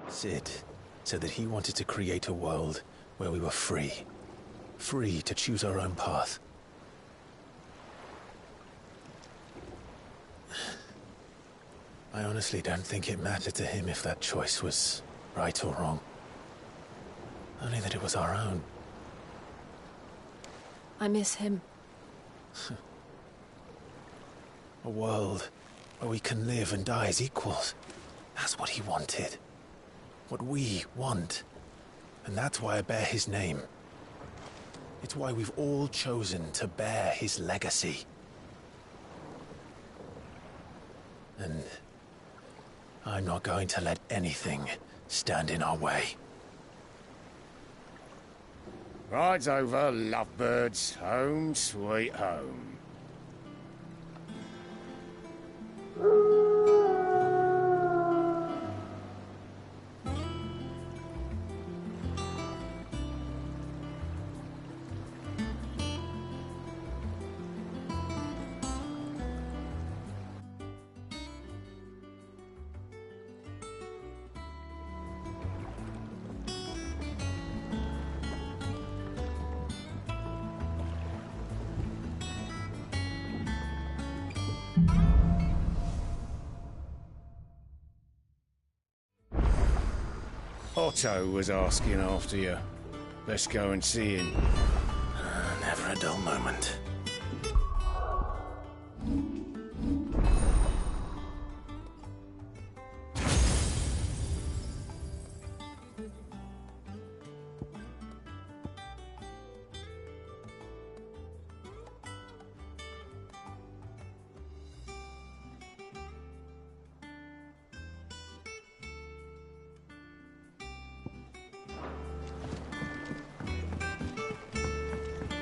Sid said that he wanted to create a world where we were free. Free to choose our own path. I honestly don't think it mattered to him if that choice was right or wrong. Only that it was our own. I miss him. A world where we can live and die as equals. That's what he wanted. What we want. And that's why I bear his name. It's why we've all chosen to bear his legacy. And I'm not going to let anything stand in our way. Ride's over, lovebirds. Home sweet home. Otto was asking after you. Let's go and see him. Never a dull moment.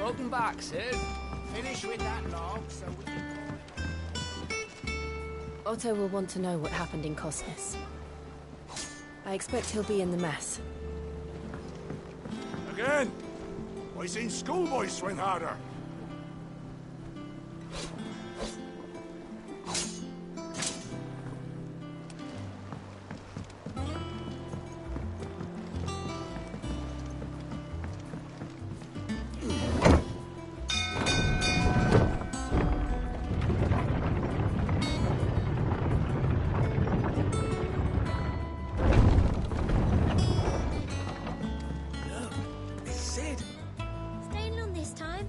Welcome back, Sid. Finish with that log so we can call it. Otto will want to know what happened in Cosmos. I expect he'll be in the mess. Again? I seen schoolboys swing harder. Staying long this time?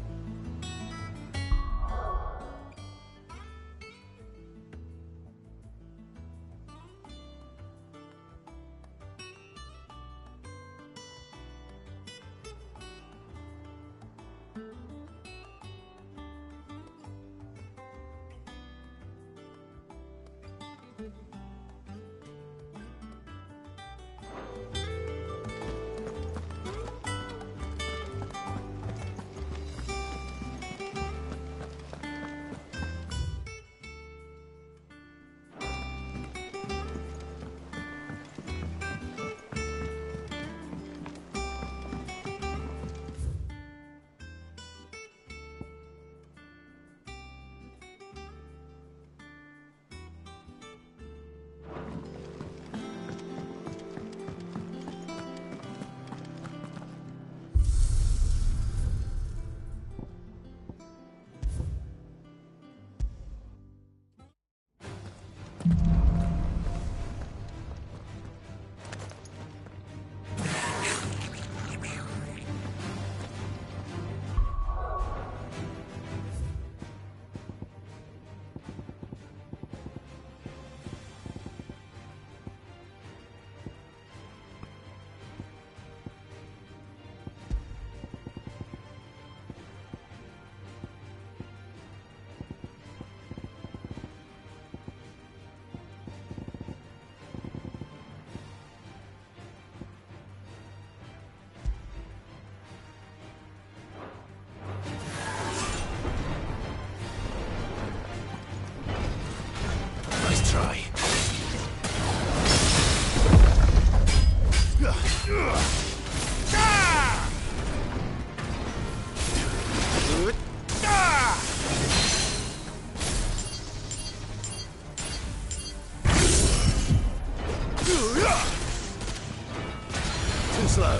Too slow.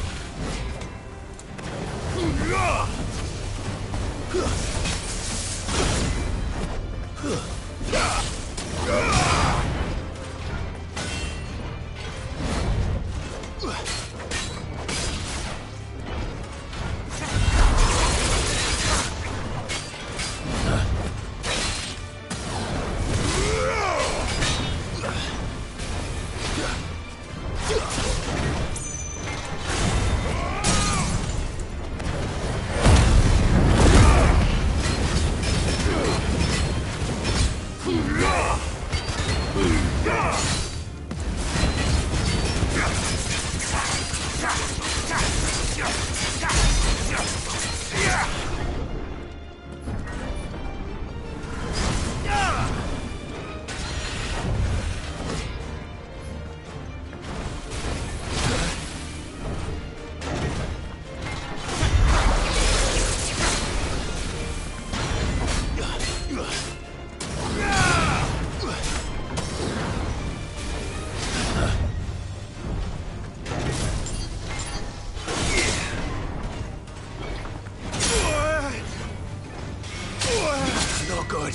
Not good.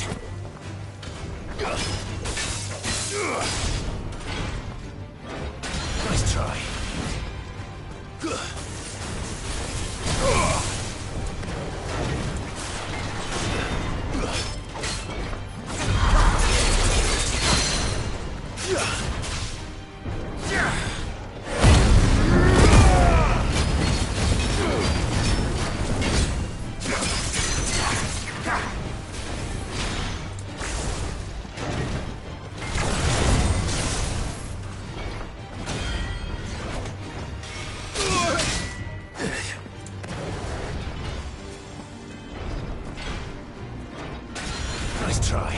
Nice try. Nice try.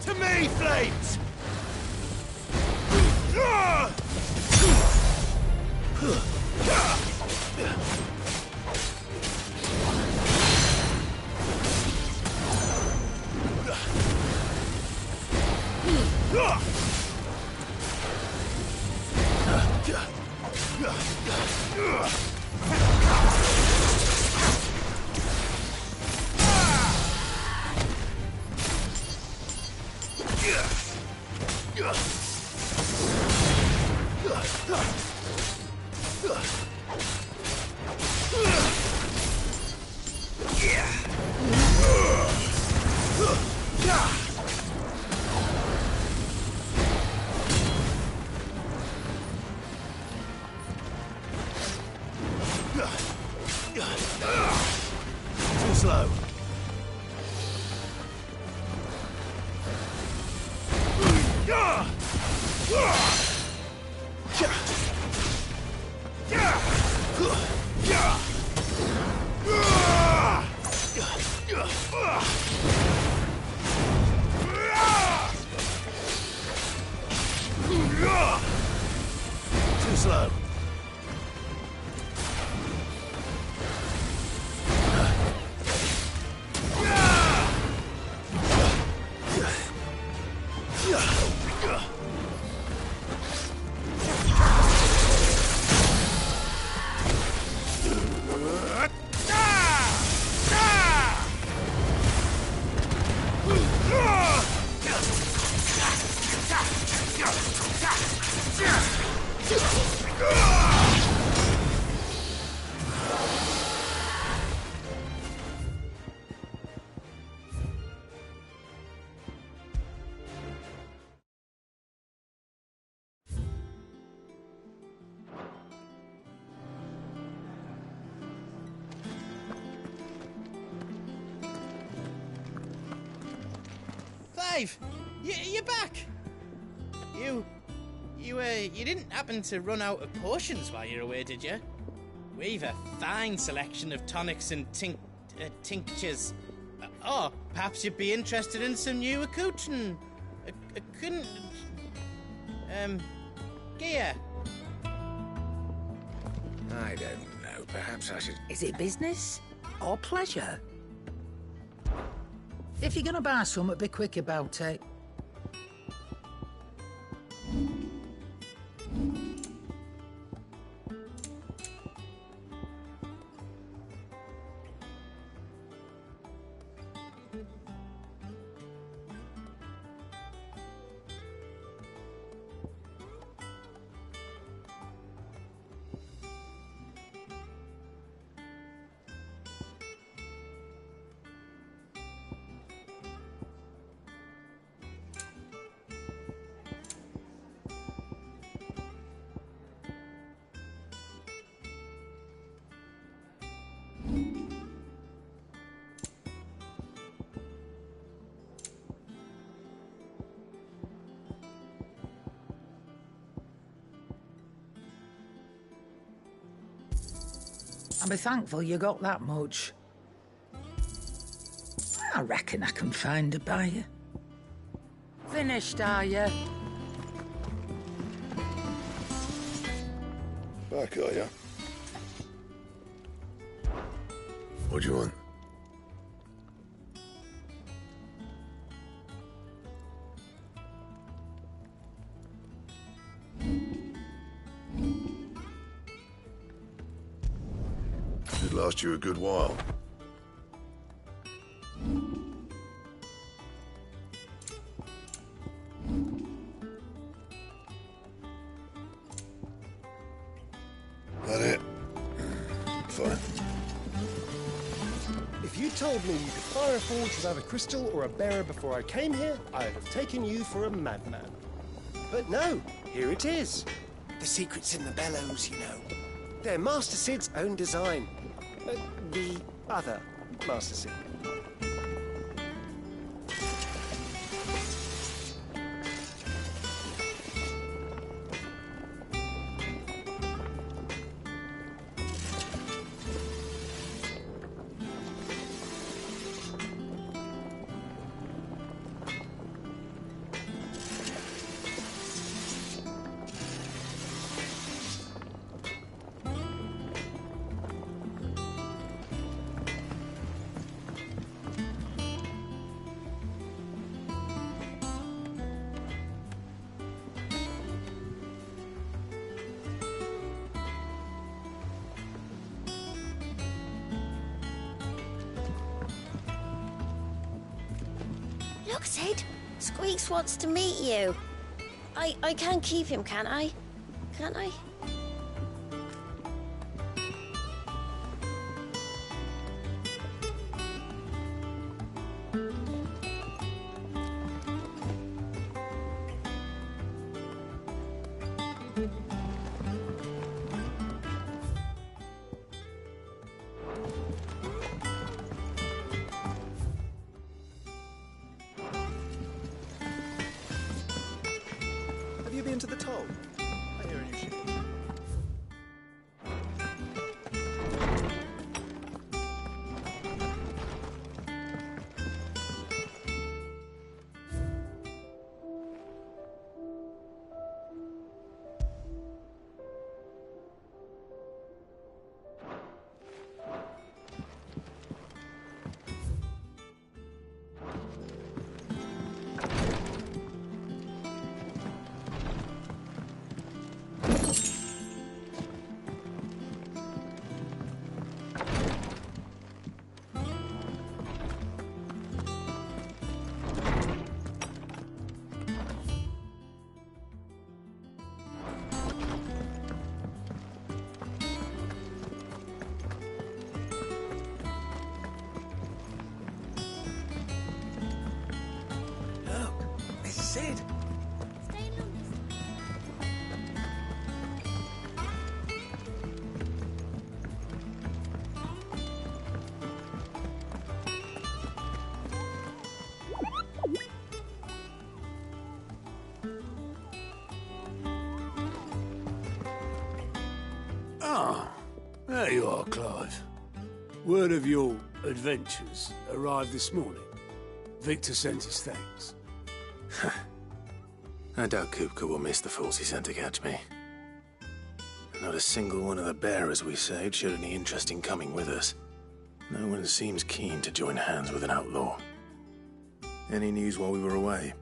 To me, Flames! Too slow. alive! You're back! You didn't happen to run out of potions while you're away, did you? We've a fine selection of tonics and tinctures. Or perhaps you'd be interested in some new accoutrement. Gear. I don't know. Perhaps I should... Is it business or pleasure? If you're gonna buy something, be quick about it. And be thankful you got that much. I reckon I can find a buyer. Finished, are you? Back, are ya? What do you want? Should last you a good while. That it? Fine. If you told me you could fire a forge without a crystal or a bearer before I came here, I'd have taken you for a madman. But no, here it is. The secret's in the bellows, you know. They're Master Sid's own design. The other Master Sid. Look, Sid. Squeaks wants to meet you. I can keep him, can't I? Can't I? Have you been to the toll? I hear you should. Word of your adventures arrived this morning. Victor sent his thanks. I doubt Kupka will miss the fools he sent to catch me. Not a single one of the bearers we saved showed any interest in coming with us. No one seems keen to join hands with an outlaw. Any news while we were away?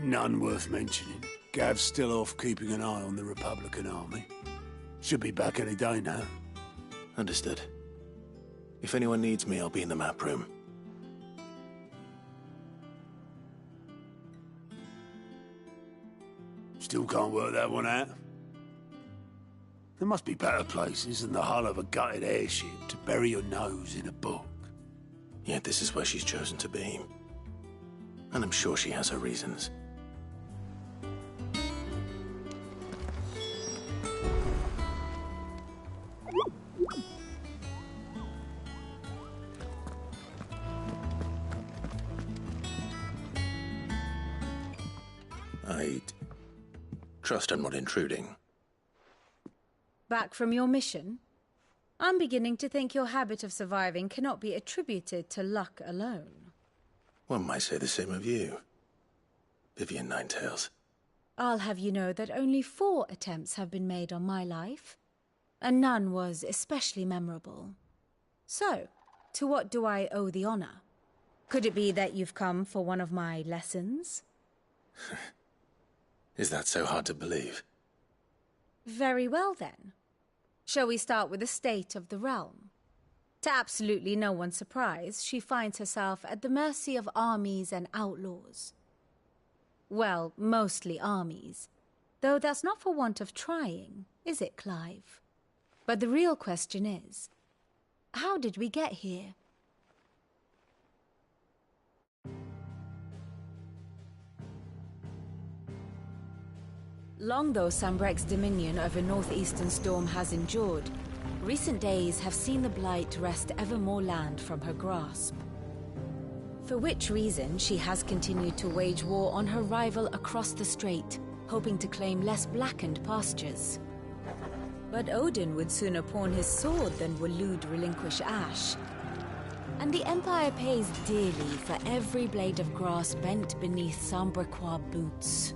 None worth mentioning. Gav's still off keeping an eye on the Republican army. Should be back any day now. Understood. If anyone needs me, I'll be in the map room. Still can't work that one out. There must be better places than the hull of a gutted airship to bury your nose in a book. Yet this is where she's chosen to be. And I'm sure she has her reasons. I trust I'm not intruding. Back from your mission? I'm beginning to think your habit of surviving cannot be attributed to luck alone. One might say the same of you, Vivian Ninetails. I'll have you know that only 4 attempts have been made on my life, and none was especially memorable. So, to what do I owe the honor? Could it be that you've come for one of my lessons? Is that so hard to believe? Very well, then. Shall we start with the state of the realm? To absolutely no one's surprise, she finds herself at the mercy of armies and outlaws. Well, mostly armies. Though that's not for want of trying, is it, Clive? But the real question is, how did we get here? Long though Sambrek's dominion over northeastern Storm has endured, recent days have seen the Blight wrest ever more land from her grasp. For which reason she has continued to wage war on her rival across the strait, hoping to claim less blackened pastures. But Odin would sooner pawn his sword than Waloed relinquish Ash. And the Empire pays dearly for every blade of grass bent beneath Sambrequois boots.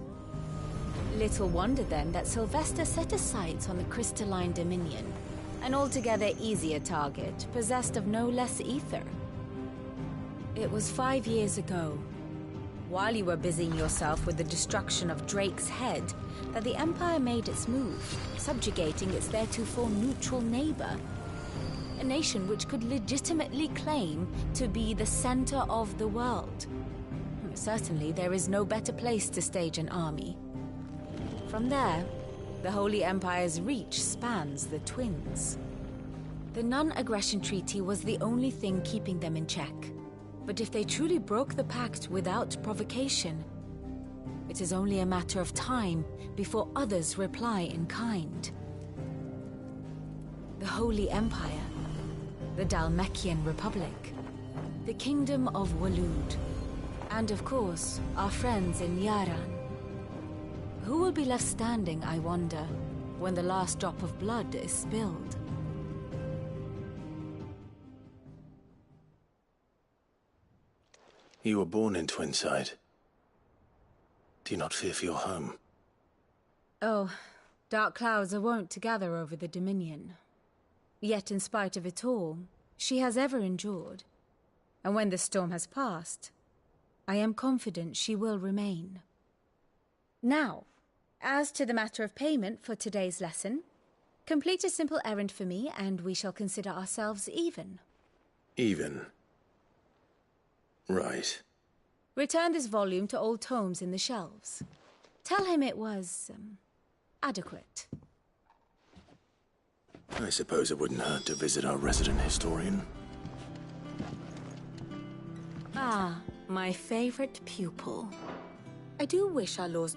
Little wonder then that Sylvester set his sights on the crystalline dominion, an altogether easier target, possessed of no less ether. It was 5 years ago, while you were busying yourself with the destruction of Drake's head, that the Empire made its move, subjugating its theretofore neutral neighbor. A nation which could legitimately claim to be the center of the world. Certainly there is no better place to stage an army. From there, the Holy Empire's reach spans the Twins. The non-aggression treaty was the only thing keeping them in check. But if they truly broke the pact without provocation, it is only a matter of time before others reply in kind. The Holy Empire, the Dhalmekian Republic, the Kingdom of Waloed, and of course, our friends in Yaran. Who will be left standing, I wonder, when the last drop of blood is spilled? You were born in Twinside. Do you not fear for your home? Oh, dark clouds are wont to gather over the Dominion. Yet in spite of it all, she has ever endured. And when the storm has passed, I am confident she will remain. Now, as to the matter of payment for today's lesson, complete a simple errand for me and we shall consider ourselves even. Even? Right. Return this volume to old tomes in the shelves. Tell him it was, adequate. I suppose it wouldn't hurt to visit our resident historian. Ah, my favorite pupil. I do wish our laws...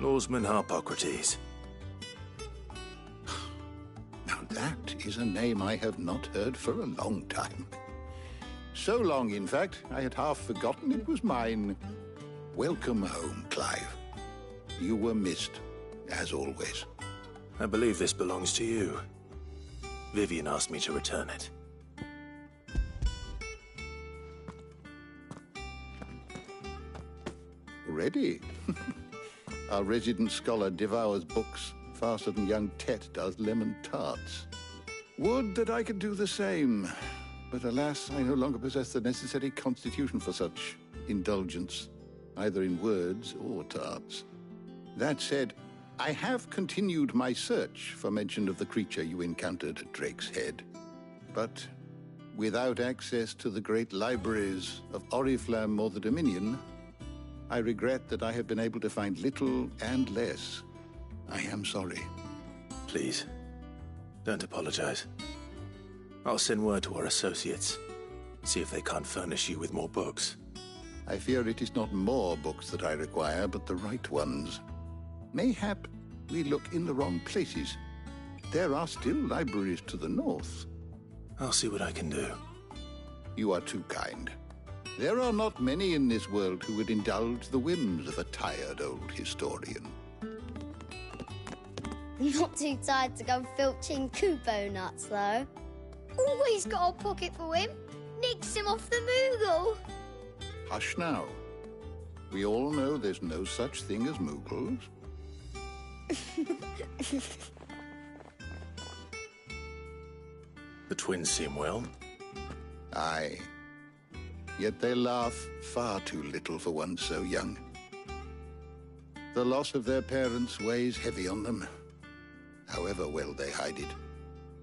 Oarsman Harpocrates. Now that is a name I have not heard for a long time. So long, in fact, I had half forgotten it was mine. Welcome home, Clive. You were missed, as always. I believe this belongs to you. Vivian asked me to return it. Ready? Our resident scholar devours books faster than young Tet does lemon tarts. Would that I could do the same. But alas, I no longer possess the necessary constitution for such indulgence, either in words or tarts. That said, I have continued my search for mention of the creature you encountered at Drake's Head. But without access to the great libraries of Oriflamme or the Dominion, I regret that I have been able to find little and less. I am sorry. Please, don't apologize. I'll send word to our associates. See if they can't furnish you with more books. I fear it is not more books that I require, but the right ones. Mayhap we look in the wrong places. There are still libraries to the north. I'll see what I can do. You are too kind. There are not many in this world who would indulge the whims of a tired old historian. Not too tired to go filching Kubo nuts, though. Always got a pocket for him. Nicks him off the Moogle. Hush now. We all know there's no such thing as Moogles. The twins seem well. Aye. Yet they laugh far too little for one so young. The loss of their parents weighs heavy on them, however well they hide it.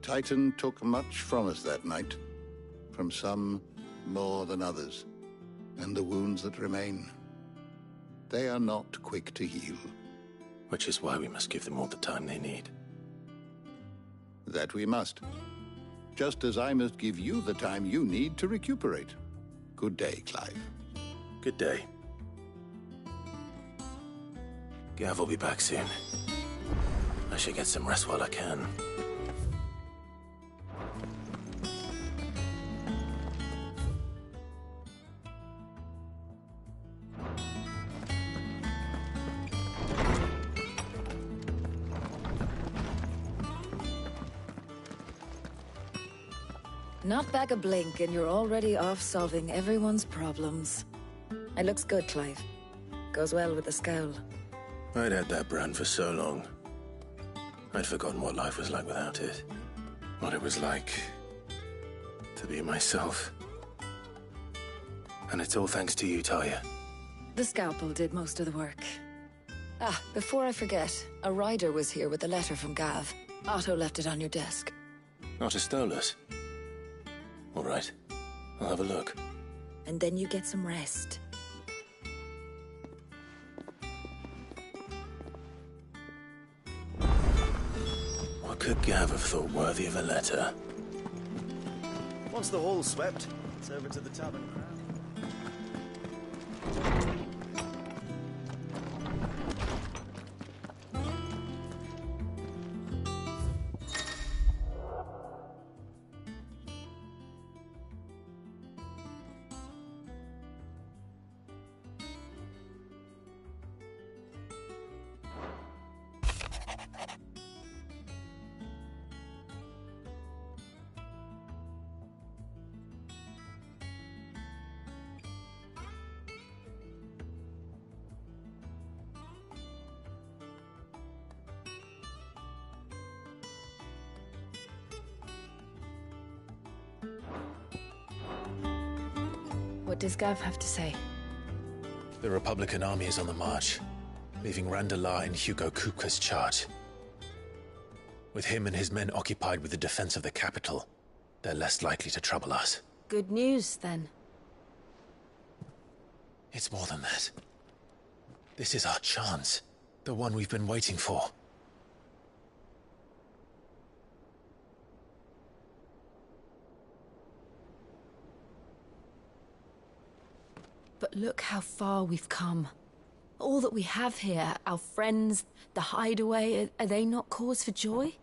Titan took much from us that night, from some more than others, and the wounds that remain, they are not quick to heal. Which is why we must give them all the time they need. That we must. Just as I must give you the time you need to recuperate. Good day, Clive. Good day. Gav will be back soon. I should get some rest while I can. Not back a blink and you're already off solving everyone's problems. It looks good, Clive. Goes well with the scowl. I'd had that brand for so long. I'd forgotten what life was like without it. What it was like to be myself. And it's all thanks to you, Talia. The scalpel did most of the work. Ah, before I forget, a rider was here with a letter from Gav. Otto left it on your desk. Otto stole us. All right, I'll have a look. And then you get some rest. What could Gav have thought worthy of a letter? Once the hall's swept, it's over to the tavern. What does Gav have to say? The Republican army is on the march, leaving Randalar in Hugo Kupka's charge. With him and his men occupied with the defense of the capital, they're less likely to trouble us. Good news, then. It's more than that. This is our chance. The one we've been waiting for. But look how far we've come. All that we have here, our friends, the hideaway, are they not cause for joy?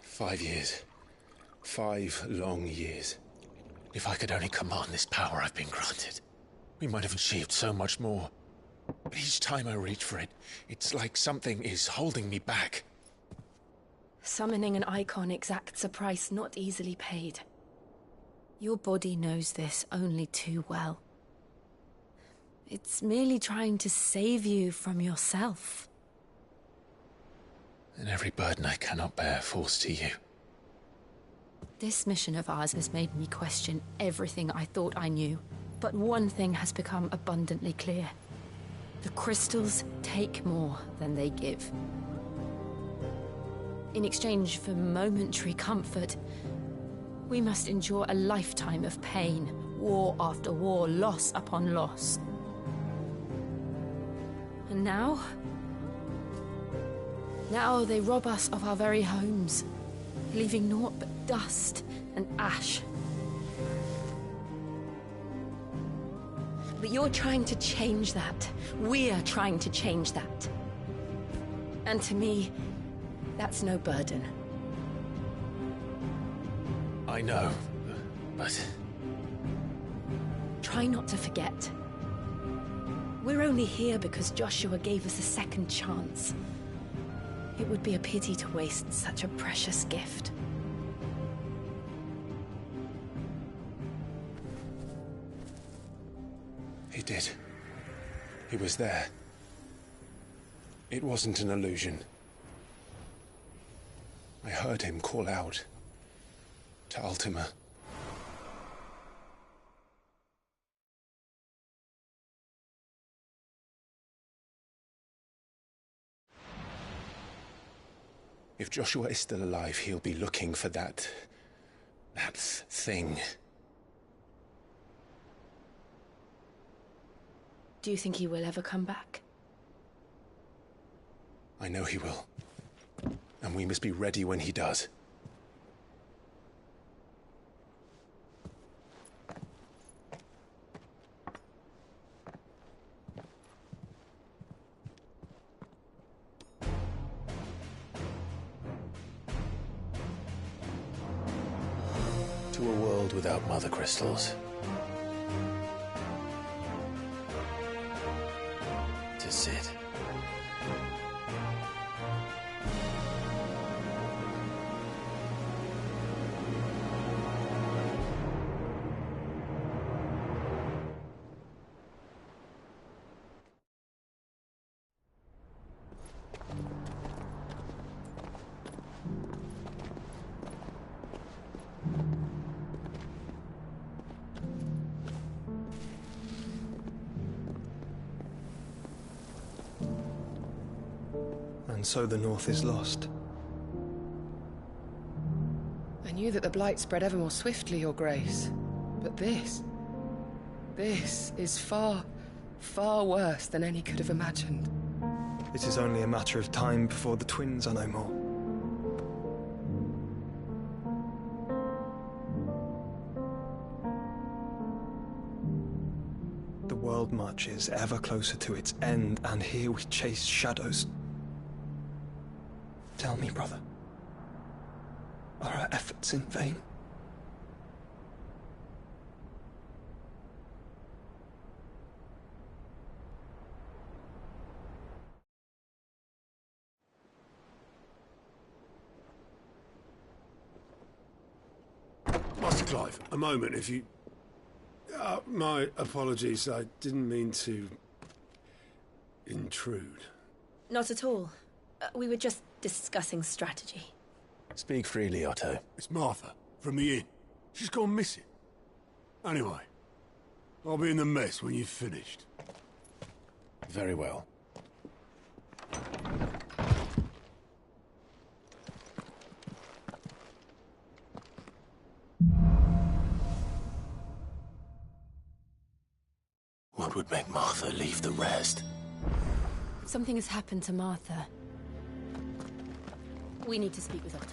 5 years. 5 long years. If I could only command this power I've been granted, we might have achieved so much more. But each time I reach for it, it's like something is holding me back. Summoning an icon exacts a price not easily paid. Your body knows this only too well. It's merely trying to save you from yourself. And every burden I cannot bear falls to you. This mission of ours has made me question everything I thought I knew. But one thing has become abundantly clear. The crystals take more than they give. In exchange for momentary comfort, we must endure a lifetime of pain, war after war, loss upon loss. And now they rob us of our very homes, leaving naught but dust and ash. But you're trying to change that. We're trying to change that. And to me, that's no burden. I know, but... Try not to forget. We're only here because Joshua gave us a second chance. It would be a pity to waste such a precious gift. He did. He was there. It wasn't an illusion. I heard him call out to Ultima. If Joshua is still alive, he'll be looking for that thing. Do you think he will ever come back? I know he will. And we must be ready when he does. To a world without mother crystals. To Sid. And so the North is lost. I knew that the Blight spread ever more swiftly, Your Grace. But this is far, far worse than any could have imagined. It is only a matter of time before the twins are no more. The world marches ever closer to its end, and here we chase shadows. Tell me, brother, are our efforts in vain? Master Clive, a moment, if you... my apologies, I didn't mean to... intrude. Not at all. We were just discussing strategy. Speak freely, Otto. It's Martha, from the inn. She's gone missing. Anyway, I'll be in the mess when you've finished. Very well. What would make Martha leave the rest? Something has happened to Martha. We need to speak with Otto.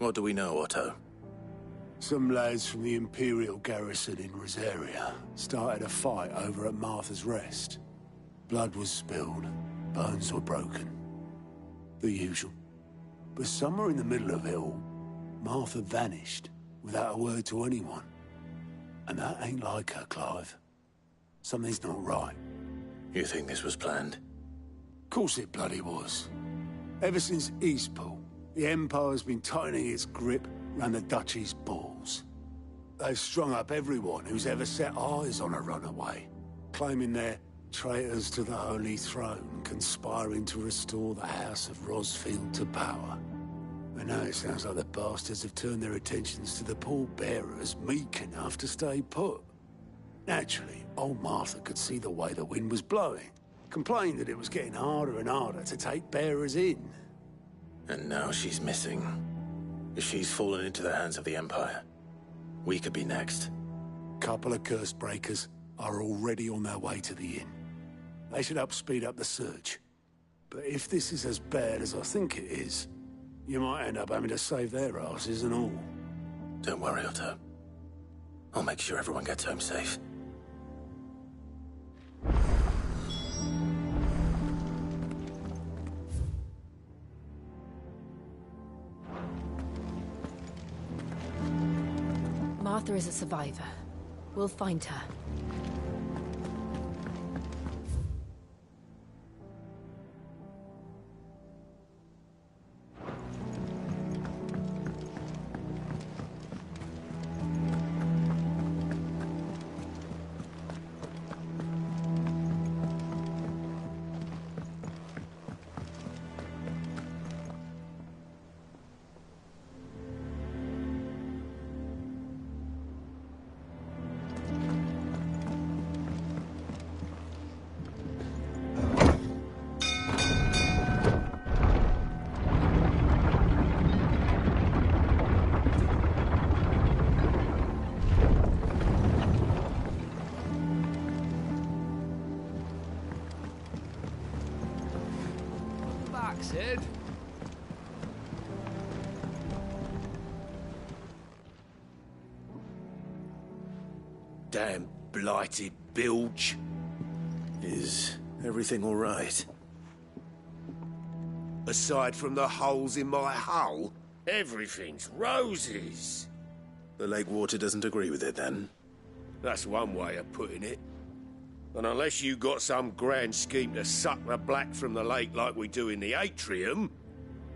What do we know, Otto? Some lads from the Imperial garrison in Rosaria started a fight over at Martha's Rest. Blood was spilled, bones were broken. The usual. But somewhere in the middle of it all, Martha vanished without a word to anyone. And that ain't like her, Clive. Something's not right. You think this was planned? Course it bloody was. Ever since Eastpool, the Empire's been tightening its grip round the Duchy's balls. They've strung up everyone who's ever set eyes on a runaway, claiming they're traitors to the Holy Throne, conspiring to restore the House of Rosfield to power. And now it sounds like the bastards have turned their attentions to the pallbearers meek enough to stay put. Naturally, old Martha could see the way the wind was blowing, complained that it was getting harder and harder to take bearers in. And now she's missing. If she's fallen into the hands of the Empire, we could be next. Couple of curse breakers are already on their way to the inn. They should speed up the search. But if this is as bad as I think it is, you might end up having to save their asses and all. Don't worry, Otto. I'll make sure everyone gets home safe. Martha is a survivor. We'll find her. Sid. Damn blighted bilge. Is everything all right? Aside from the holes in my hull, everything's roses. The lake water doesn't agree with it, then? That's one way of putting it. And unless you got some grand scheme to suck the black from the lake like we do in the atrium,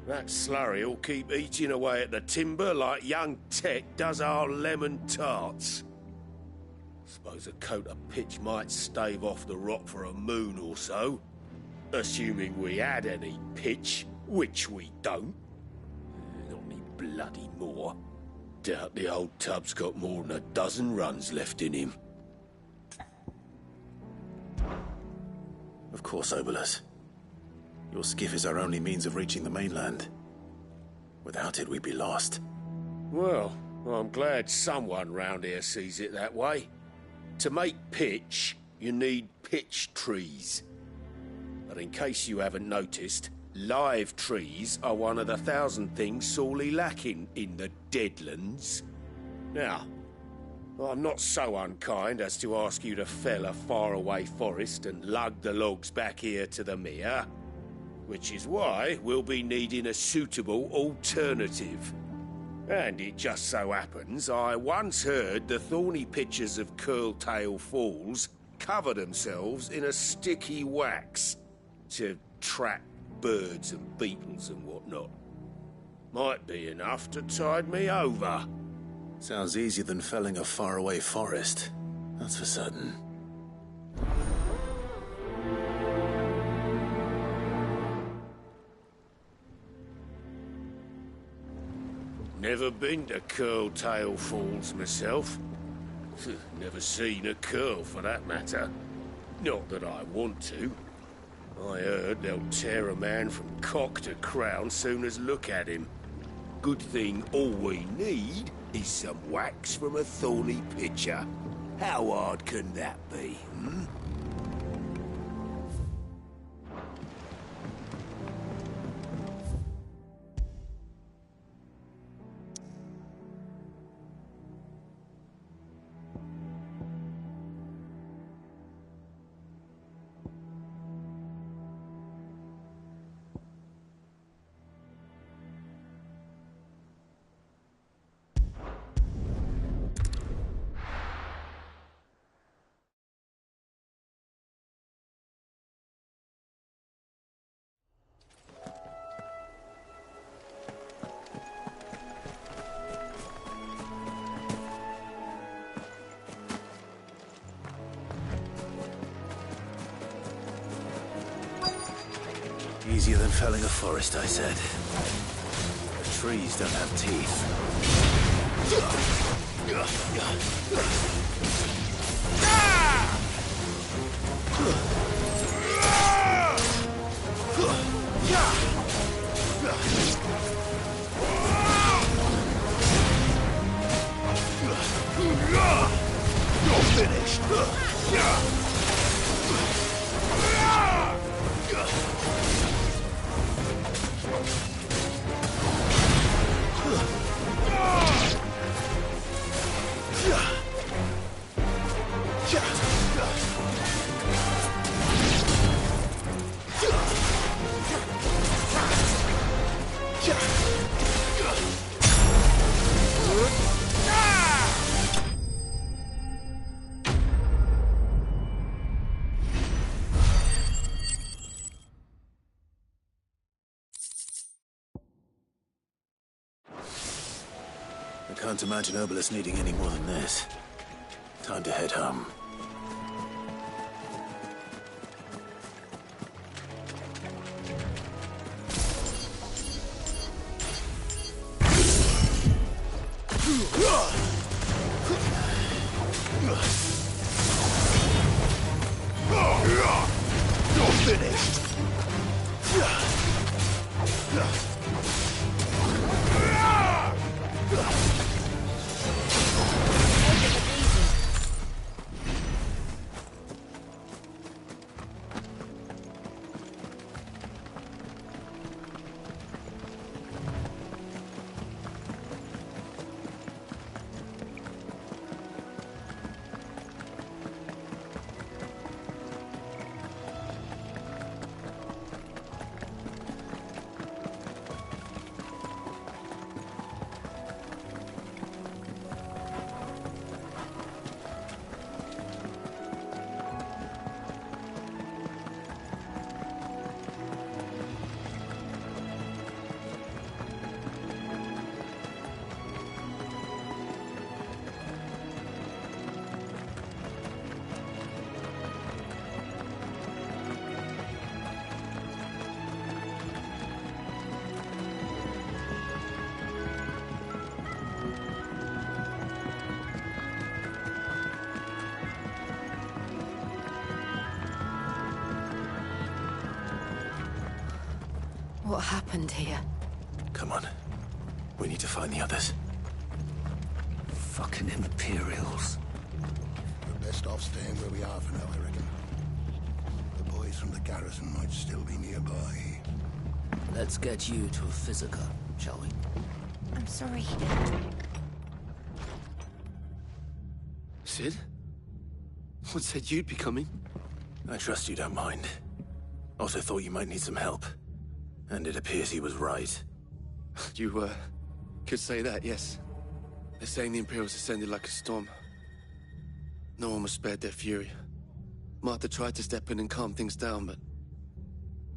that slurry'll keep eating away at the timber like young Tech does our lemon tarts. Suppose a coat of pitch might stave off the rot for a moon or so. Assuming we had any pitch, which we don't. Not any bloody more. Doubt the old tub's got more than a dozen runs left in him. Of course, Obolus. Your skiff is our only means of reaching the mainland. Without it, we'd be lost. Well, I'm glad someone round here sees it that way. To make pitch, you need pitch trees. But in case you haven't noticed, live trees are one of the 1,000 things sorely lacking in the Deadlands. Now, I'm not so unkind as to ask you to fell a faraway forest and lug the logs back here to the mere, which is why we'll be needing a suitable alternative. And it just so happens I once heard the thorny pitchers of Curltail Falls cover themselves in a sticky wax to trap birds and beetles and whatnot. Might be enough to tide me over. Sounds easier than felling a faraway forest. That's for certain. Never been to Curltail Falls myself. Never seen a curl for that matter. Not that I want to. I heard they'll tear a man from cock to crown soon as look at him. Good thing all we need is some wax from a thorny pitcher. How hard can that be, hmm? Easier than felling a forest, I said. The trees don't have teeth. You're finished. I can't imagine Herbalist needing any more than this. Time to head home. You're finished. What happened here? Come on. We need to find the others. Fucking Imperials. We're best off staying where we are for now, I reckon. The boys from the garrison might still be nearby. Let's get you to Physica, shall we? I'm sorry. Sid? What said you'd be coming? I trust you don't mind. Also thought you might need some help. And it appears he was right. You, could say that, yes. They're saying the Imperials ascended like a storm. No one was spared their fury. Martha tried to step in and calm things down, but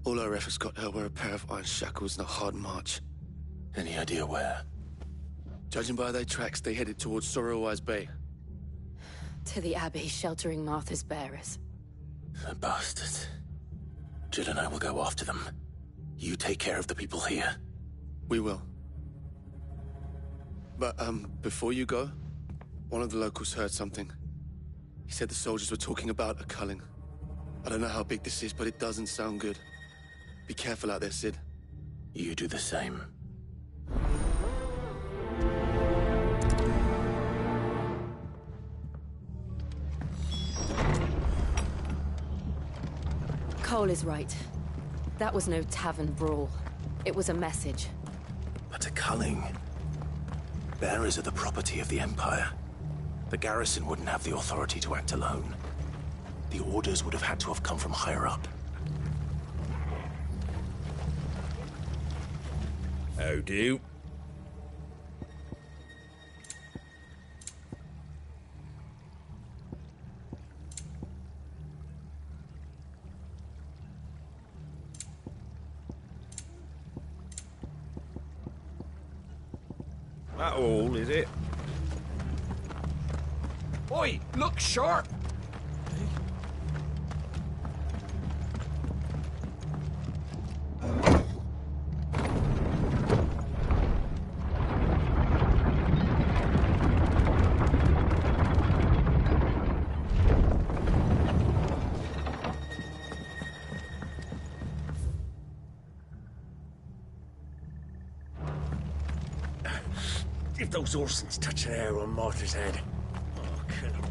all our efforts got her were a pair of iron shackles and a hard march. Any idea where? Judging by their tracks, they headed towards Sorrowwise Bay. To the Abbey sheltering Martha's bearers. The bastards. Jill and I will go after them. You take care of the people here. We will. But, before you go, one of the locals heard something. He said the soldiers were talking about a culling. I don't know how big this is, but it doesn't sound good. Be careful out there, Sid. You do the same. Cole is right. That was no tavern brawl. It was a message. But a culling. Bearers are the property of the Empire. The garrison wouldn't have the authority to act alone. The orders would have had to have come from higher up. How do? That all, is it? Oi, look sharp! If those Orsons touch an arrow on Martha's head. Oh, kill them.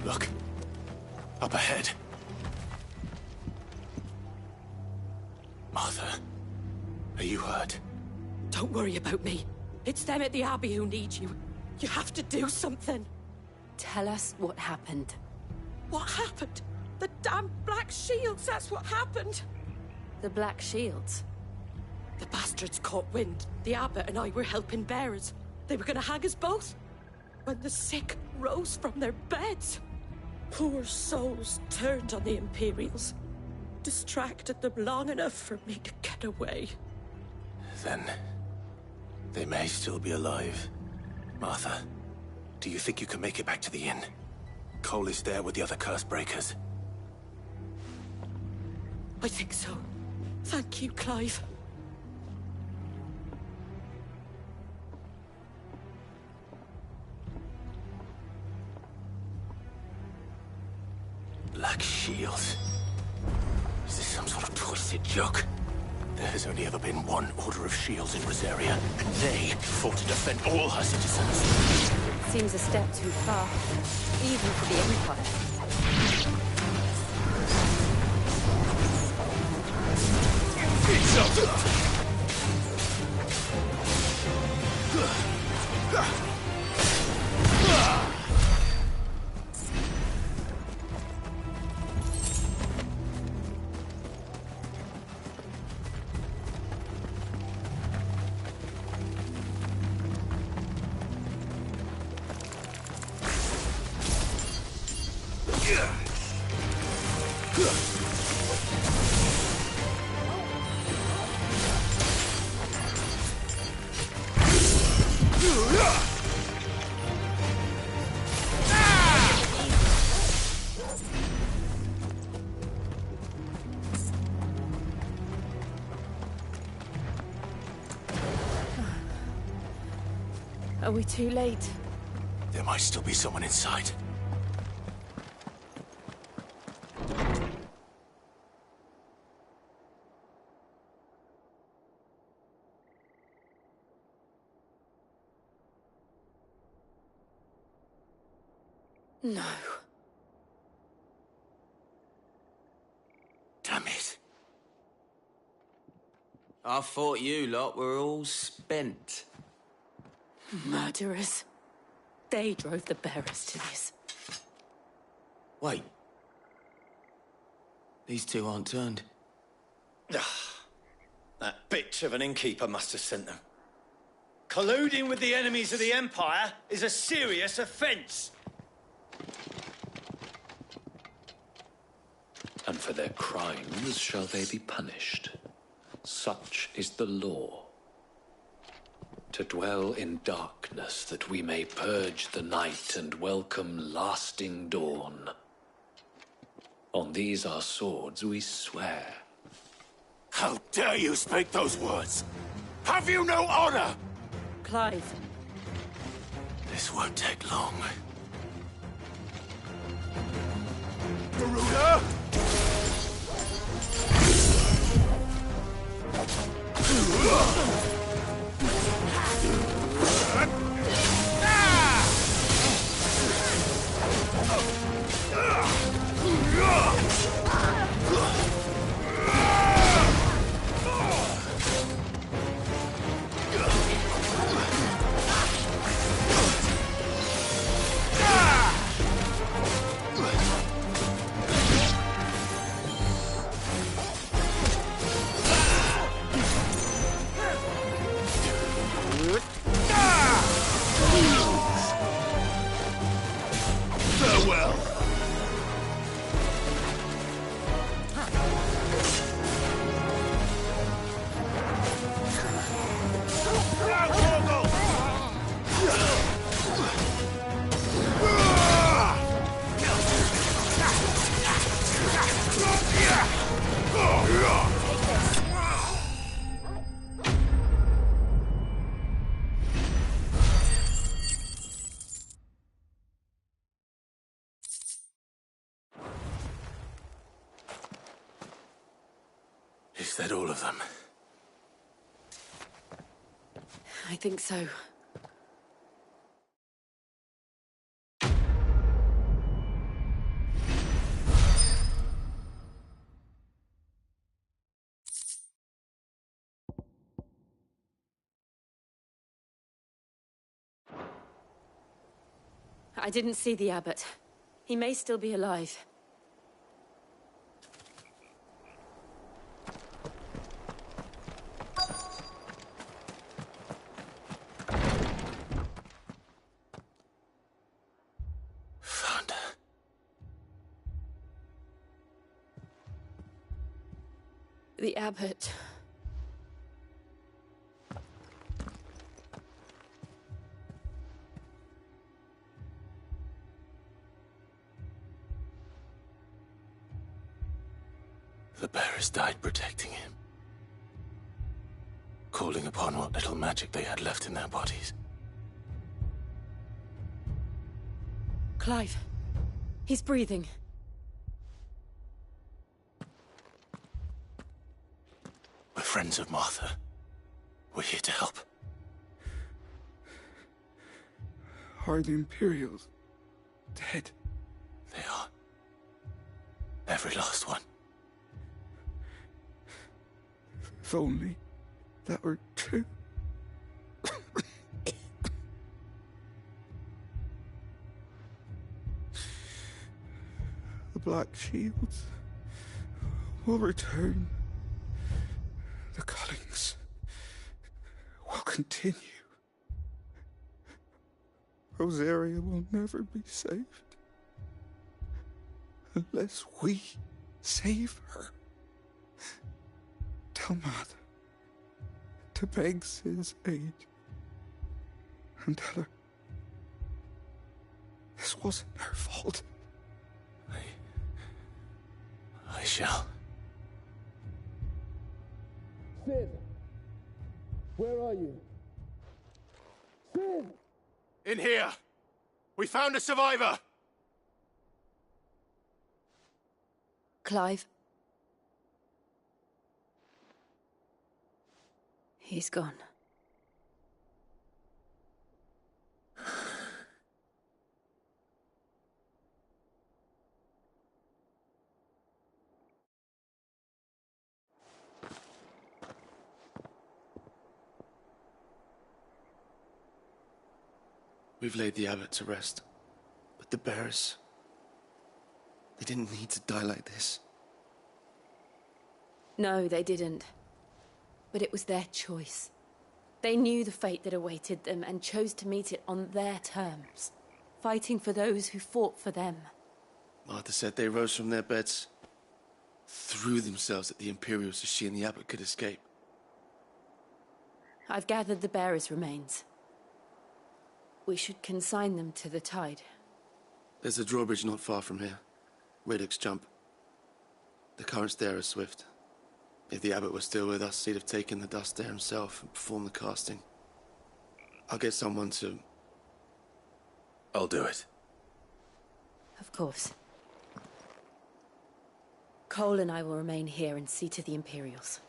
Look. Up ahead. Martha, are you hurt? Don't worry about me. It's them at the Abbey who need you. You have to do something. Tell us what happened. What happened? The damn Black Shields, that's what happened. The Black Shields? The bastards caught wind. The abbot and I were helping bearers. They were gonna hang us both. When the sick rose from their beds. Poor souls turned on the Imperials. Distracted them long enough for me to get away. Then they may still be alive. Martha, do you think you can make it back to the inn? Cole is there with the other curse breakers. I think so. Thank you, Clive. Black Shields. Is this some sort of twisted joke? There has only ever been one Order of Shields in Rosaria, and they fought to defend all her citizens. Seems a step too far, even for the Empire. Are we too late? There might still be someone inside. No. Damn it. I thought you lot were all spent. Murderers. They drove the bearers to this. Wait. These two aren't turned. That bitch of an innkeeper must have sent them. Colluding with the enemies of the Empire is a serious offence. And for their crimes shall they be punished. Such is the law. To dwell in darkness that we may purge the night and welcome lasting dawn. On these our swords we swear. How dare you speak those words? Have you no honor? Clive. This won't take long. Garuda! that all of them? I think so. I didn't see the abbot. He may still be alive. Found her. The abbot. The bearers died protecting him. Calling upon what little magic they had left in their bodies. Clive. He's breathing. We're friends of Martha. We're here to help. Are the Imperials dead? They are. Every last one. If only that were true. The Black Shields will return. The cullings will continue. Rosaria will never be saved unless we save her. Tell Mother to beg Cid's aid and tell her this wasn't her fault. I shall. Cid! Where are you? Cid! In here! We found a survivor! Clive. He's gone. We've laid the abbot to rest. But the bearers... they didn't need to die like this. No, they didn't. But it was their choice. They knew the fate that awaited them and chose to meet it on their terms, fighting for those who fought for them. Martha said they rose from their beds, threw themselves at the Imperials so she and the abbot could escape. I've gathered the bearers' remains. We should consign them to the tide. There's a drawbridge not far from here. Radix Jump. The currents there are swift. If the abbot was still with us, he'd have taken the dust there himself and performed the casting. I'll get someone to... I'll do it. Of course. Cole and I will remain here and see to the Imperials.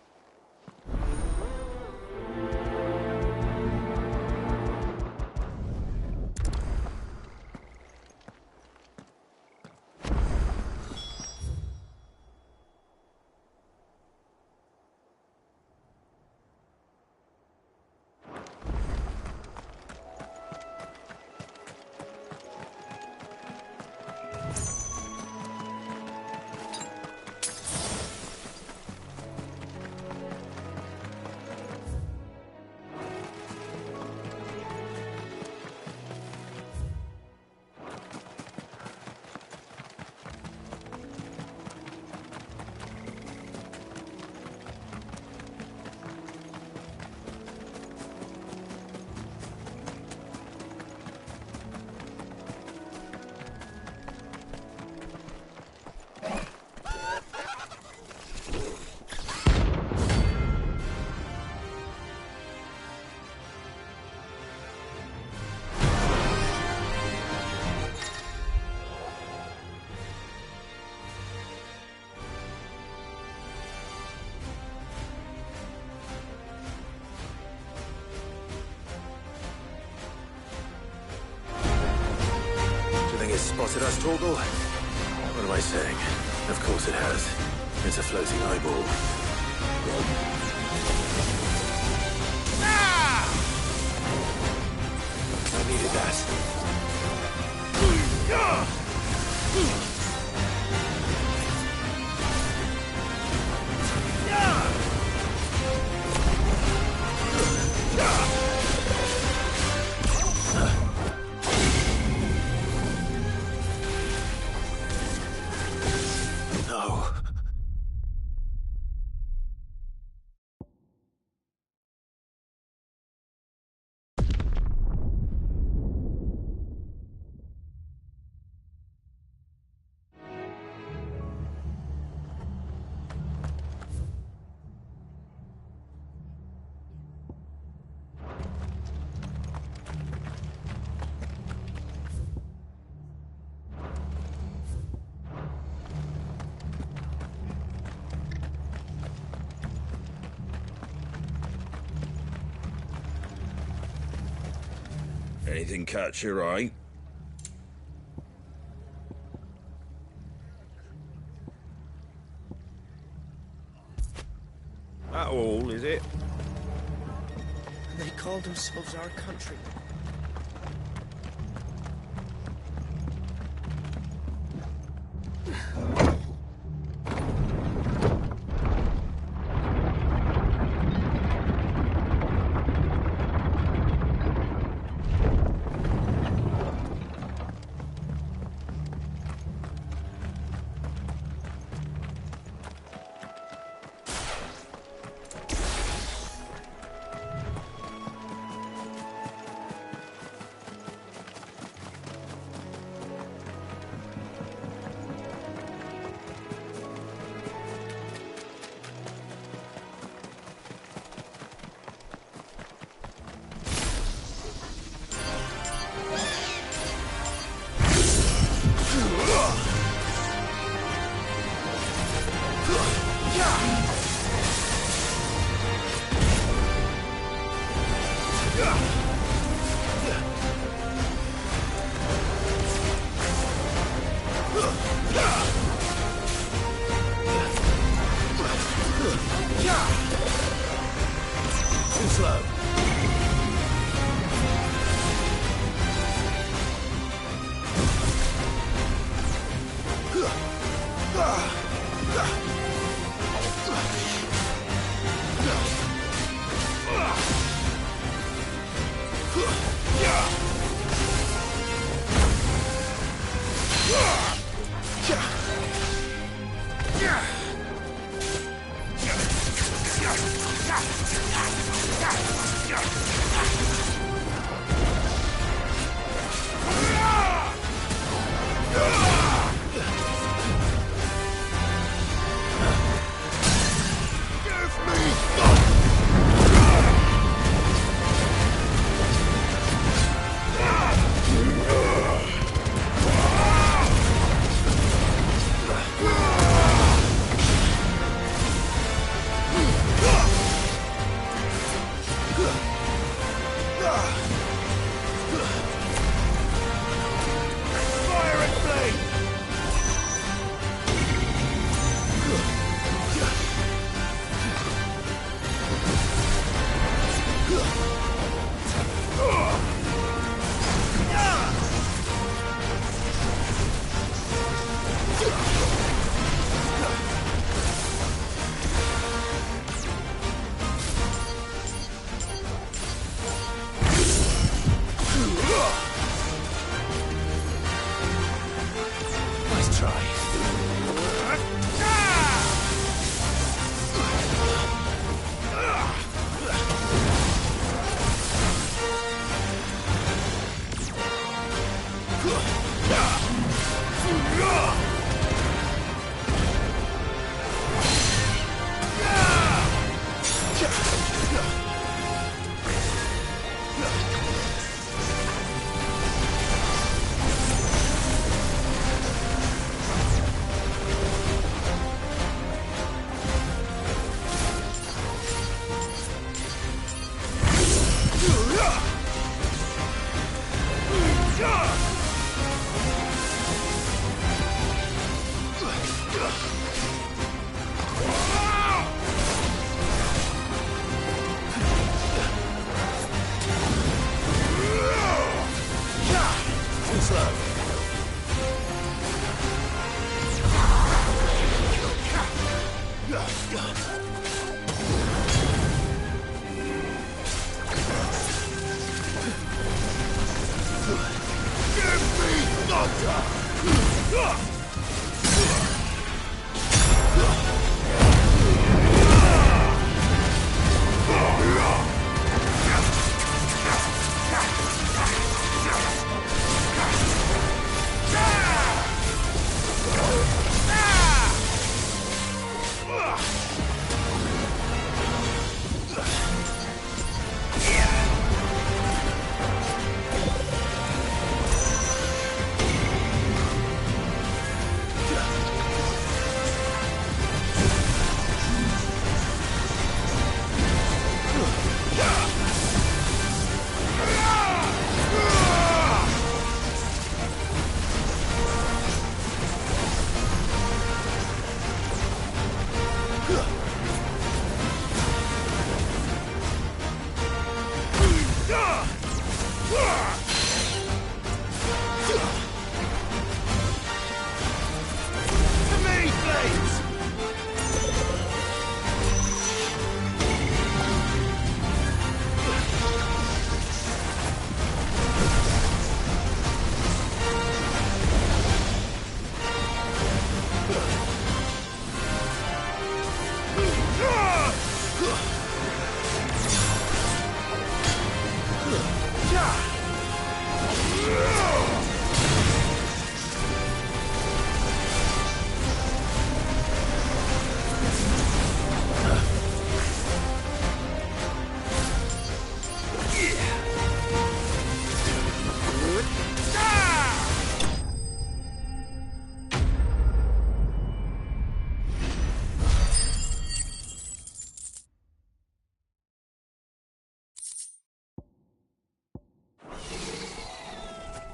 spotted us, Torgal? What am I saying? Of course it has. It's a floating eyeball. I needed that. No. Anything catch your eye? That all, is it? And they called themselves our country.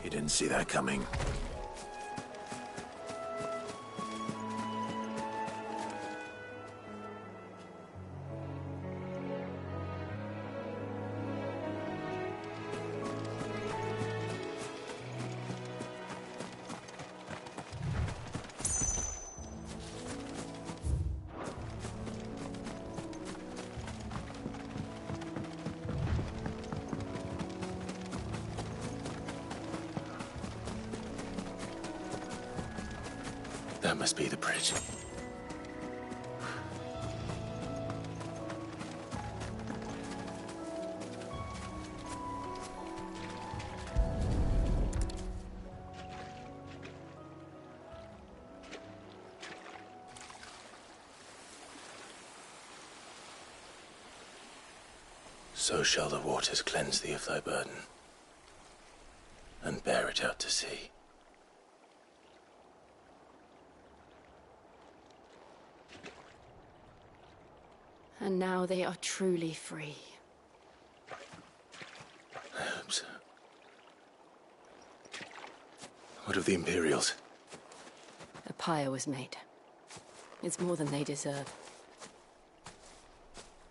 You didn't see that coming. That must be the bridge. So shall the waters cleanse thee of thy burden, and bear it out to sea. And now they are truly free. I hope so. What of the Imperials? A pyre was made. It's more than they deserve.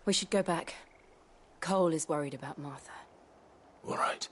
We should go back. Cole is worried about Martha. All right.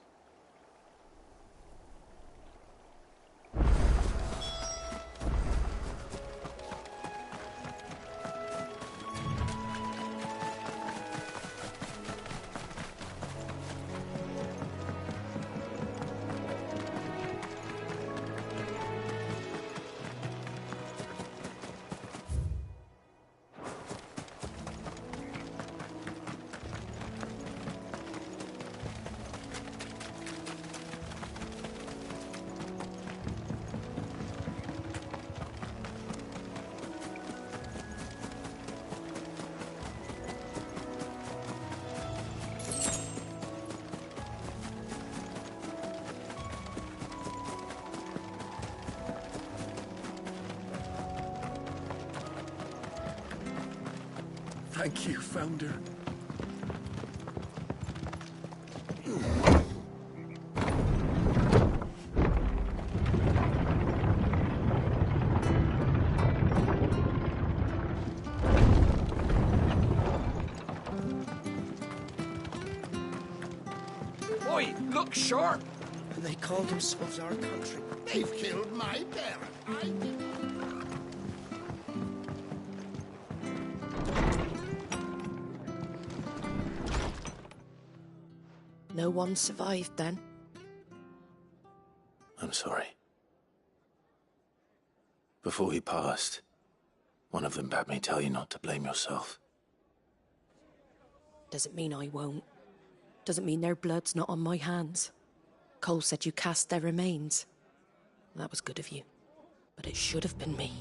Thank you, Founder. Oi, look sharp! And they call themselves our country. They've killed my parent. I didn't. No one survived then. I'm sorry. Before he passed, one of them bade me tell you not to blame yourself. Doesn't mean I won't. Doesn't mean their blood's not on my hands. Cole said you cast their remains. That was good of you. But it should have been me.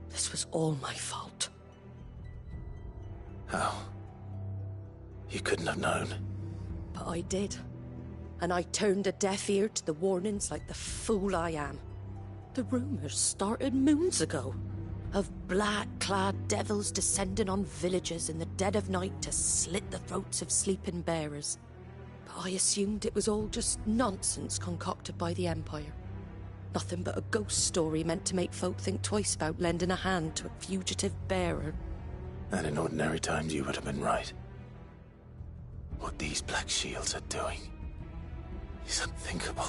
This was all my fault. How? You couldn't have known. But I did. And I turned a deaf ear to the warnings like the fool I am. The rumours started moons ago. Of black-clad devils descending on villages in the dead of night to slit the throats of sleeping bearers. But I assumed it was all just nonsense concocted by the Empire. Nothing but a ghost story meant to make folk think twice about lending a hand to a fugitive bearer. And in ordinary times you would have been right. What these Black Shields are doing is unthinkable.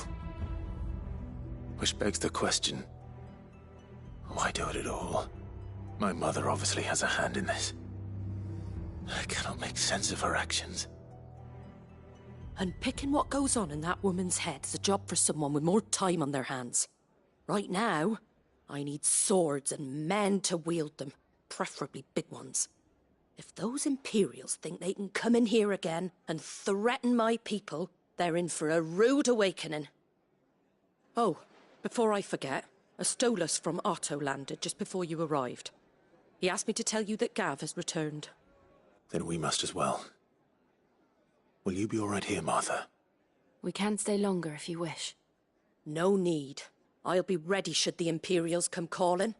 Which begs the question, why do it at all? My mother obviously has a hand in this. I cannot make sense of her actions. And picking what goes on in that woman's head is a job for someone with more time on their hands. Right now, I need swords and men to wield them, preferably big ones. If those Imperials think they can come in here again and threaten my people, they're in for a rude awakening. Oh, before I forget, a Stolas from Otto landed just before you arrived. He asked me to tell you that Gav has returned. Then we must as well. Will you be all right here, Martha? We can stay longer if you wish. No need. I'll be ready should the Imperials come calling.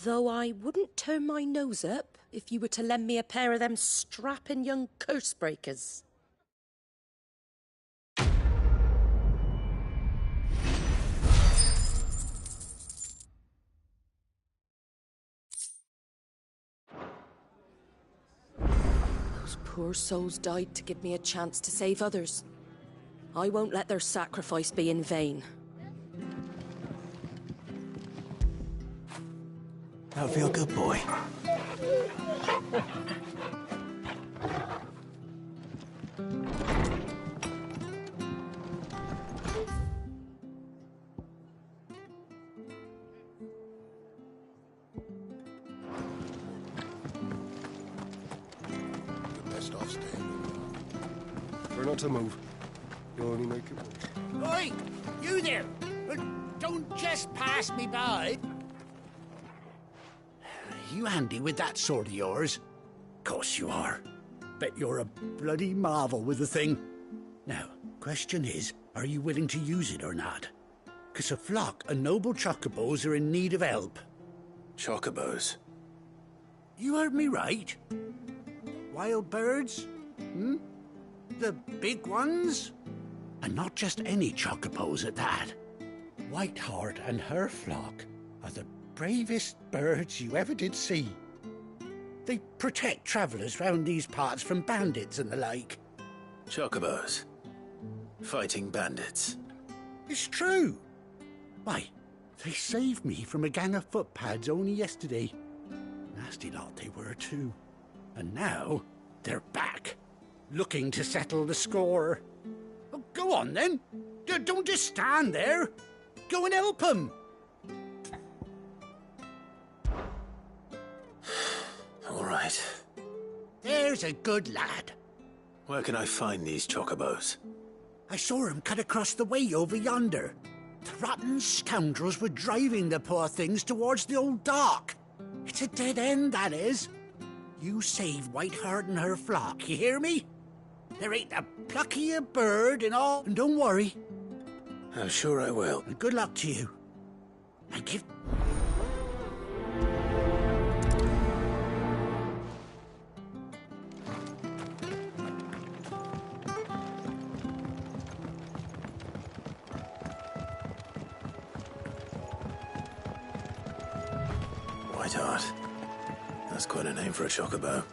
Though I wouldn't turn my nose up if you were to lend me a pair of them strapping young curse breakers. Those poor souls died to give me a chance to save others. I won't let their sacrifice be in vain. That'll feel good, boy. Best off staying. Try not to move. You'll only make it worse. Oi! You there! Don't just pass me by. You handy with that sword of yours? Course you are. Bet you're a bloody marvel with the thing. Now, question is, are you willing to use it or not? 'Cause a flock of noble chocobos are in need of help. Chocobos? You heard me right. Wild birds? Hmm? The big ones? And not just any chocobos at that. Whiteheart and her flock are the bravest birds you ever did see. They protect travellers round these parts from bandits and the like. Chocobos. Fighting bandits. It's true. Why, they saved me from a gang of footpads only yesterday. Nasty lot they were too. And now they're back, looking to settle the score. Oh, go on then. Don't just stand there. Go and help them. All right. There's a good lad. Where can I find these chocobos? I saw him cut across the way over yonder. The rotten scoundrels were driving the poor things towards the old dock. It's a dead end, that is. You save Whiteheart and her flock, you hear me? There ain't a pluckier bird in all... And don't worry. I'm sure I will. And good luck to you. And give... Whiteheart. That's quite a name for a chocobo.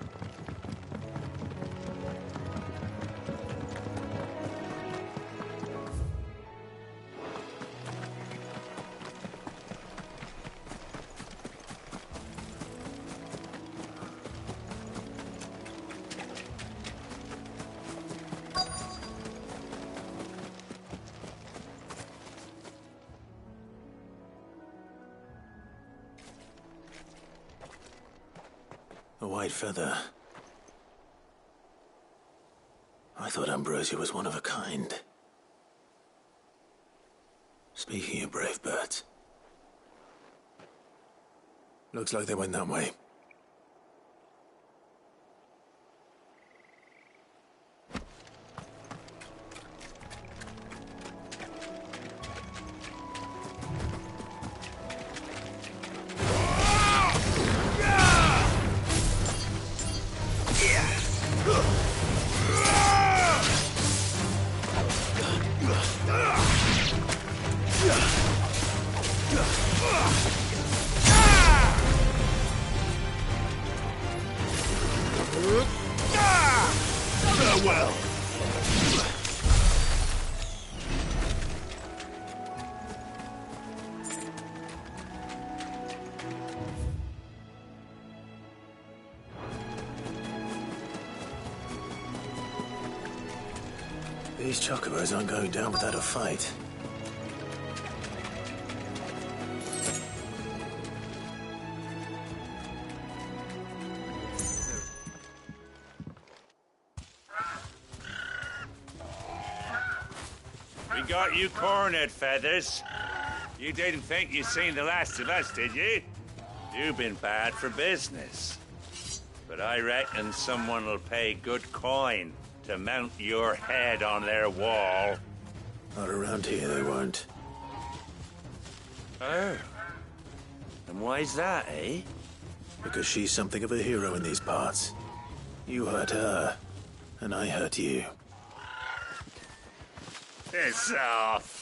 A white feather. I thought Ambrosia was one of a kind. Speaking of brave birds, looks like they went that way. Farewell. These chocobos aren't going down without a fight. We got you cornered, Feathers. You didn't think you'd seen the last of us, did you? You've been bad for business. But I reckon someone will pay good coin to mount your head on their wall. Not around here, they won't. Oh. And why's that, eh? Because she's something of a hero in these parts. You hurt her, and I hurt you. Piss off.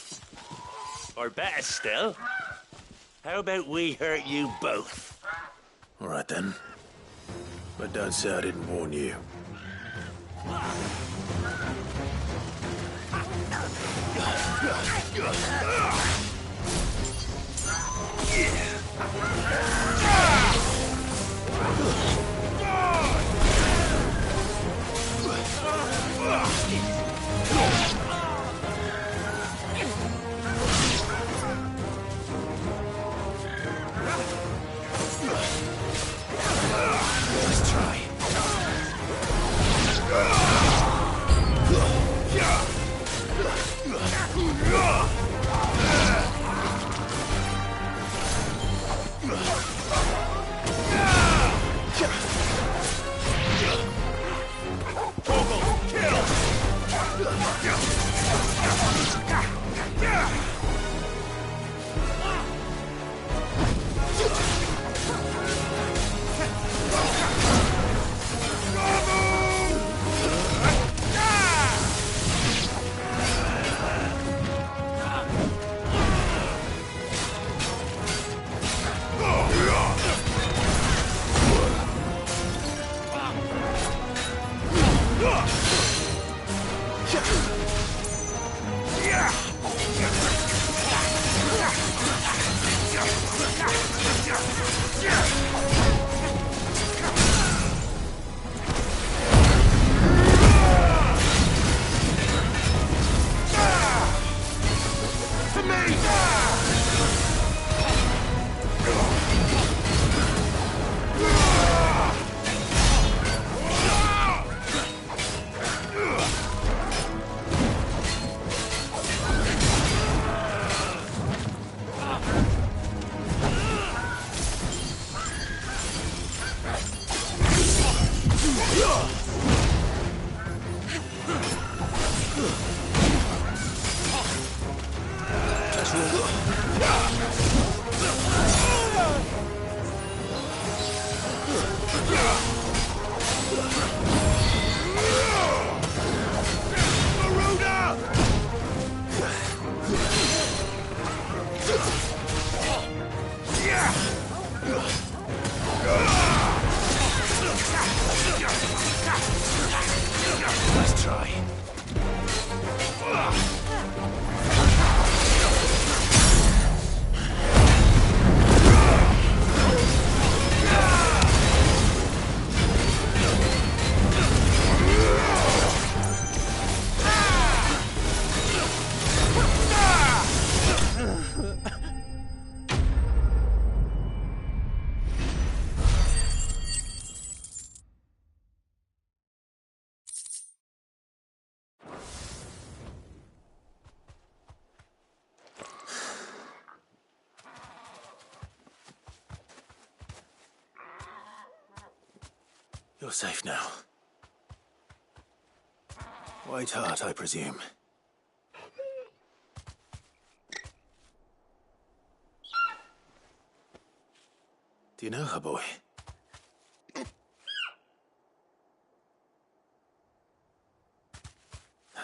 Or better still, how about we hurt you both? All right, then. But don't say I didn't warn you. Let's try. You're safe now. White Hart, I presume. Do you know her, boy? That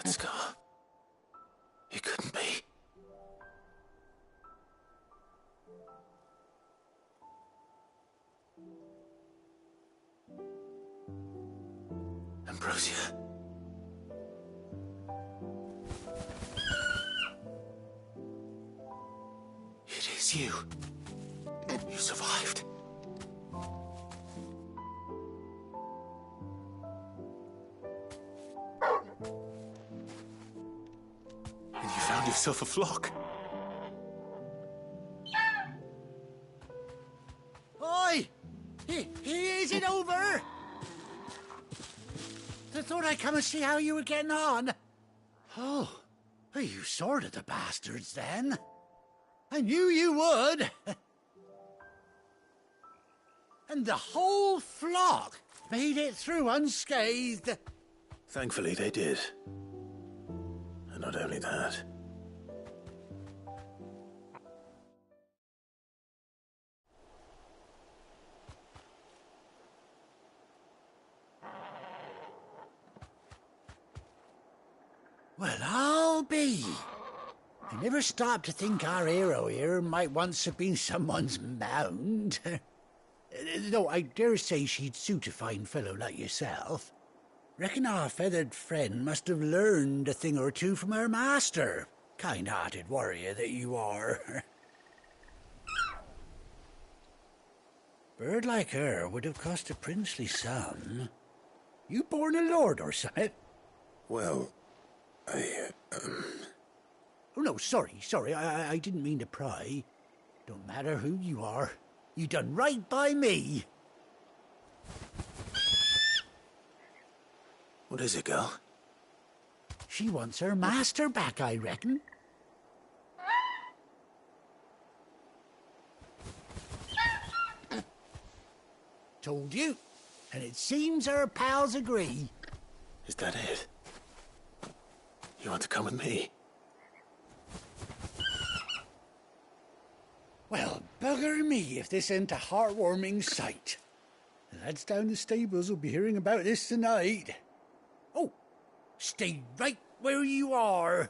scar. It couldn't be. Ambrosia. It is you. You survived. And you found yourself a flock. Oi! Is it over? I thought I'd come and see how you were getting on. Oh, you sorted the bastards then. I knew you would. And the whole flock made it through unscathed. Thankfully, they did. And not only that. Well, I'll be. I never stopped to think our hero here might once have been someone's mount. Though I dare say she'd suit a fine fellow like yourself. Reckon our feathered friend must have learned a thing or two from her master. Kind-hearted warrior that you are. Bird like her would have cost a princely sum. You born a lord or something? Well, Oh, no, sorry. I didn't mean to pry. Don't matter who you are. You done right by me. What is it, girl? She wants her master back, I reckon. Told you. And it seems her pals agree. Is that it? You want to come with me? Well, bugger me if this ain't a heartwarming sight. The lads down the stables will be hearing about this tonight. Oh, stay right where you are.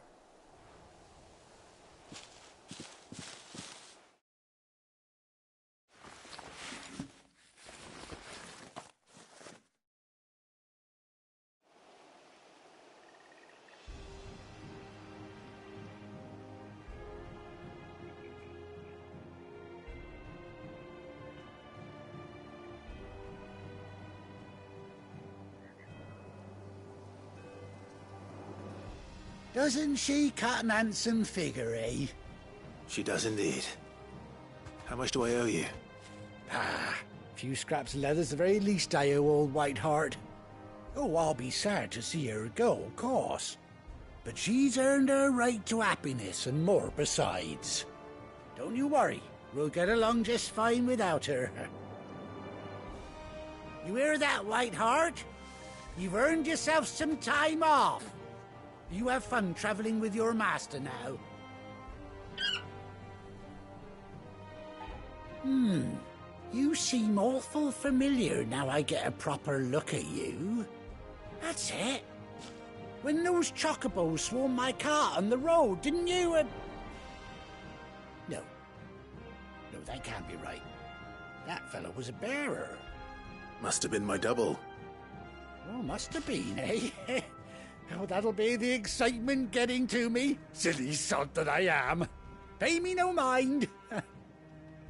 Doesn't she cut an handsome figure, eh? She does indeed. How much do I owe you? A few scraps of leather's the very least I owe old White Hart. Oh, I'll be sad to see her go, of course. But she's earned her right to happiness and more besides. Don't you worry, we'll get along just fine without her. You hear that, White Hart? You've earned yourself some time off. You have fun traveling with your master now. You seem awful familiar now I get a proper look at you. That's it. When those chocobos swarmed my cart on the road, didn't you? No, that can't be right. That fellow was a bearer. Must have been my double. Oh, must have been, eh? Oh, that'll be the excitement getting to me. Silly sod that I am. Pay me no mind.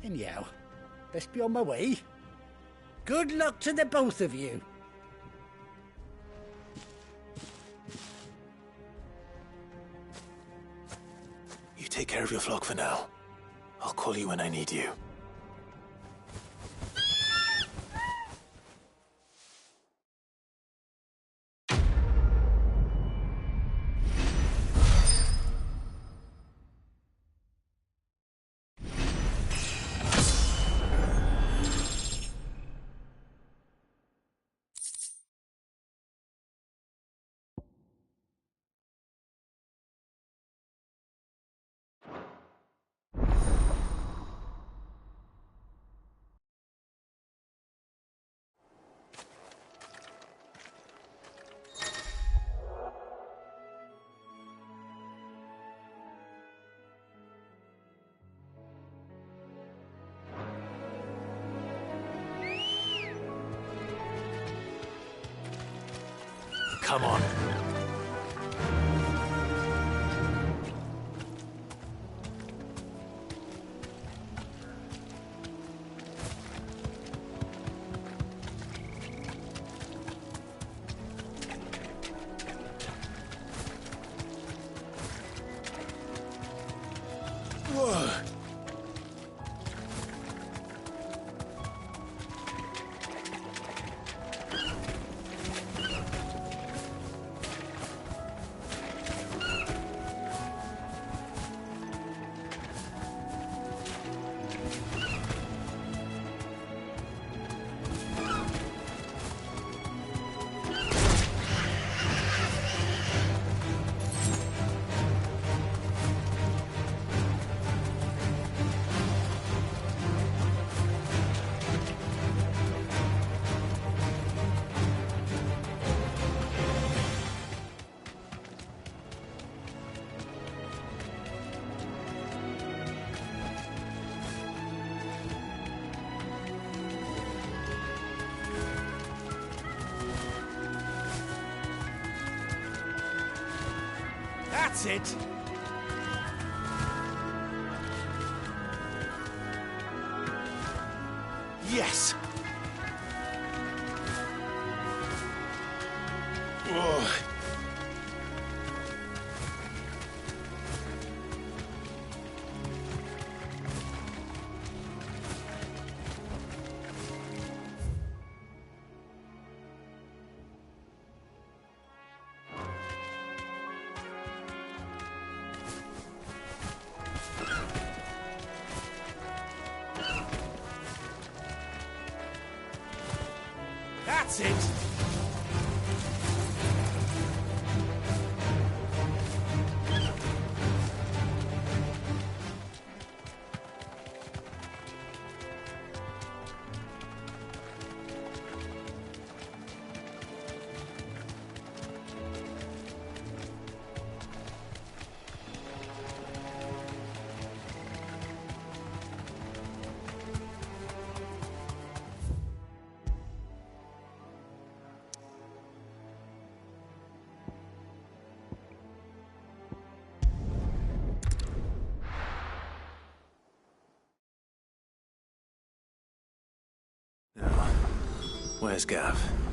Anyhow, best be on my way. Good luck to the both of you. You take care of your flock for now. I'll call you when I need you. come on. Whoa. That's it! Yes! Oh. That's it! Now, where's Gav?